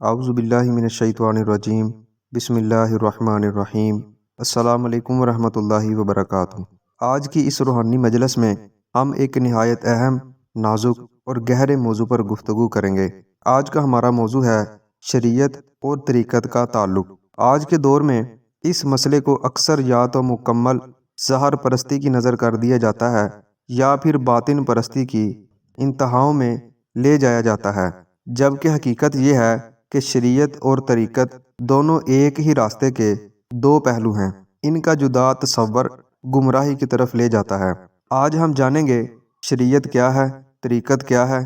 اعوذ باللہ من الشیطان الرجیم بسم اللہ الرحمن الرحیم السلام علیکم ورحمۃ اللہ وبرکاتہ۔ آج کی اس روحانی مجلس میں ہم ایک نہایت اہم، نازک اور گہرے موضوع پر گفتگو کریں گے۔ آج کا ہمارا موضوع ہے شریعت اور طریقت کا تعلق۔ آج کے دور میں اس مسئلے کو اکثر یا تو مکمل ظاہر پرستی کی نظر کر دیا جاتا ہے یا پھر باطن پرستی کی انتہاؤں میں لے جایا جاتا ہے، جبکہ حقیقت یہ ہے کہ شریعت اور طریقت دونوں ایک ہی راستے کے دو پہلو ہیں۔ ان کا جدا تصور گمراہی کی طرف لے جاتا ہے۔ آج ہم جانیں گے شریعت کیا ہے، طریقت کیا ہے،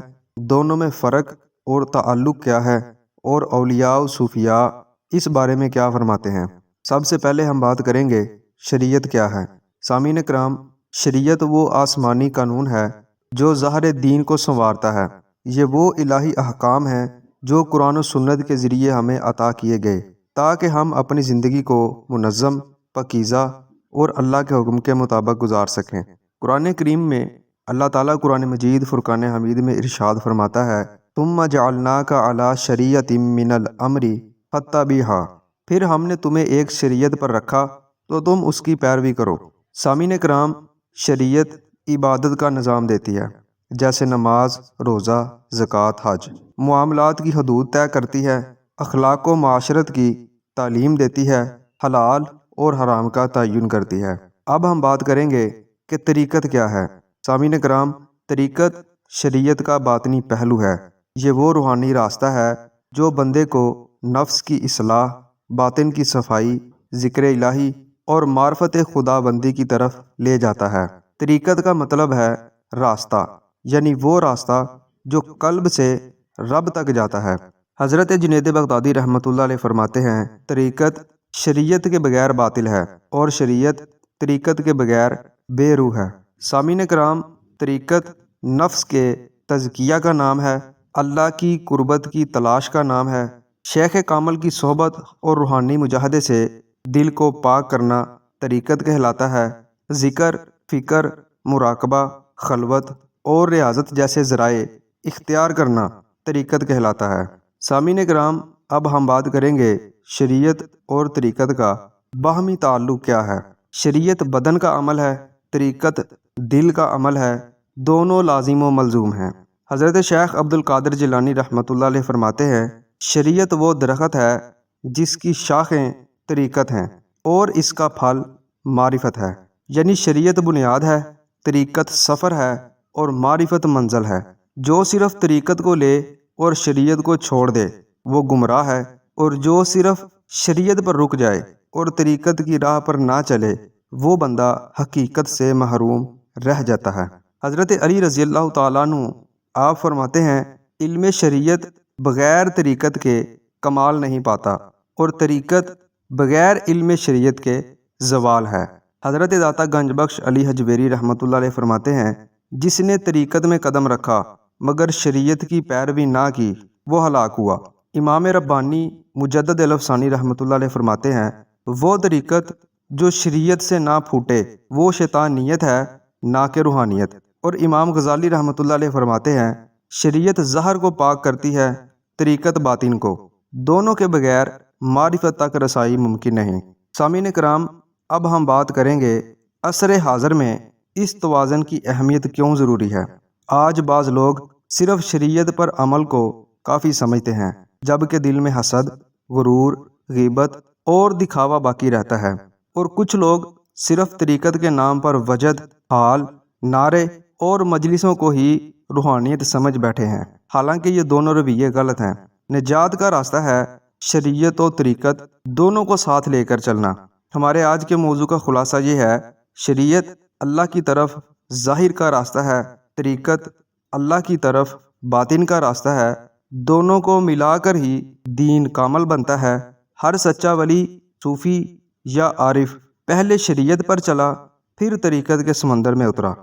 دونوں میں فرق اور تعلق کیا ہے، اور اولیاء و صوفیاء اس بارے میں کیا فرماتے ہیں۔ سب سے پہلے ہم بات کریں گے شریعت کیا ہے۔ سامعین کرام، شریعت وہ آسمانی قانون ہے جو ظاہر دین کو سنوارتا ہے۔ یہ وہ الہی احکام ہیں جو قرآن و سنت کے ذریعے ہمیں عطا کیے گئے تاکہ ہم اپنی زندگی کو منظم، پاکیزہ اور اللہ کے حکم کے مطابق گزار سکیں۔ قرآن کریم میں اللہ تعالیٰ قرآن مجید فرقان حمید میں ارشاد فرماتا ہے، ثم جعلناک علی شریعۃ من الامر فاتبعھا، پھر ہم نے تمہیں ایک شریعت پر رکھا تو تم اس کی پیروی کرو۔ سامعین کرام، شریعت عبادت کا نظام دیتی ہے، جیسے نماز، روزہ، زکوٰۃ، حج۔ معاملات کی حدود طے کرتی ہے، اخلاق و معاشرت کی تعلیم دیتی ہے، حلال اور حرام کا تعین کرتی ہے۔ اب ہم بات کریں گے کہ طریقت کیا ہے۔ سامعین کرام، طریقت شریعت کا باطنی پہلو ہے۔ یہ وہ روحانی راستہ ہے جو بندے کو نفس کی اصلاح، باطن کی صفائی، ذکر الہی اور معرفت خدا بندی کی طرف لے جاتا ہے۔ طریقت کا مطلب ہے راستہ، یعنی وہ راستہ جو قلب سے رب تک جاتا ہے۔ حضرت جنید بغدادی رحمۃ اللہ علیہ فرماتے ہیں، طریقت شریعت کے بغیر باطل ہے اور شریعت طریقت کے بغیر بے روح ہے۔ سامعین کرام، طریقت نفس کے تزکیہ کا نام ہے، اللہ کی قربت کی تلاش کا نام ہے۔ شیخ کامل کی صحبت اور روحانی مجاہدے سے دل کو پاک کرنا طریقت کہلاتا ہے۔ ذکر، فکر، مراقبہ، خلوت اور ریاضت جیسے ذرائع اختیار کرنا طریقت کہلاتا ہے۔ سامعین کرام، اب ہم بات کریں گے شریعت اور طریقت کا باہمی تعلق کیا ہے۔ شریعت بدن کا عمل ہے، طریقت دل کا عمل ہے، دونوں لازم و ملزوم ہیں۔ حضرت شیخ عبد القادر جیلانی رحمۃ اللہ علیہ فرماتے ہیں، شریعت وہ درخت ہے جس کی شاخیں طریقت ہیں اور اس کا پھل معرفت ہے، یعنی شریعت بنیاد ہے، طریقت سفر ہے اور معرفت منزل ہے۔ جو صرف طریقت کو لے اور شریعت کو چھوڑ دے وہ گمراہ ہے، اور جو صرف شریعت پر رک جائے اور طریقت کی راہ پر نہ چلے وہ بندہ حقیقت سے محروم رہ جاتا ہے۔ حضرت علی رضی اللہ تعالیٰ عنہ آپ فرماتے ہیں، علم شریعت بغیر طریقت کے کمال نہیں پاتا اور طریقت بغیر علم شریعت کے زوال ہے۔ حضرت داتا گنج بخش علی حجویری رحمۃ اللہ علیہ فرماتے ہیں، جس نے طریقت میں قدم رکھا مگر شریعت کی پیروی نہ کی وہ ہلاک ہوا۔ امام ربانی مجدد علف ثانی رحمۃ اللہ علیہ فرماتے ہیں، وہ طریقت جو شریعت سے نہ پھوٹے وہ شیطانیت ہے نہ کہ روحانیت۔ اور امام غزالی رحمۃ اللہ علیہ فرماتے ہیں، شریعت ظاہر کو پاک کرتی ہے، طریقت باطن کو، دونوں کے بغیر معرفت تک رسائی ممکن نہیں۔ سامعین کرام، اب ہم بات کریں گے عصر حاضر میں اس توازن کی اہمیت کیوں ضروری ہے۔ آج بعض لوگ صرف شریعت پر عمل کو کافی سمجھتے ہیں، جبکہ دل میں حسد، غرور، غیبت اور دکھاوا باقی رہتا ہے، اور کچھ لوگ صرف طریقت کے نام پر وجد، حال، نعرے اور مجلسوں کو ہی روحانیت سمجھ بیٹھے ہیں، حالانکہ یہ دونوں رویے غلط ہیں۔ نجات کا راستہ ہے شریعت و طریقت دونوں کو ساتھ لے کر چلنا۔ ہمارے آج کے موضوع کا خلاصہ یہ ہے، شریعت اللہ کی طرف ظاہر کا راستہ ہے، طریقت اللہ کی طرف باطن کا راستہ ہے، دونوں کو ملا کر ہی دین کامل بنتا ہے۔ ہر سچا ولی، صوفی یا عارف پہلے شریعت پر چلا پھر طریقت کے سمندر میں اترا۔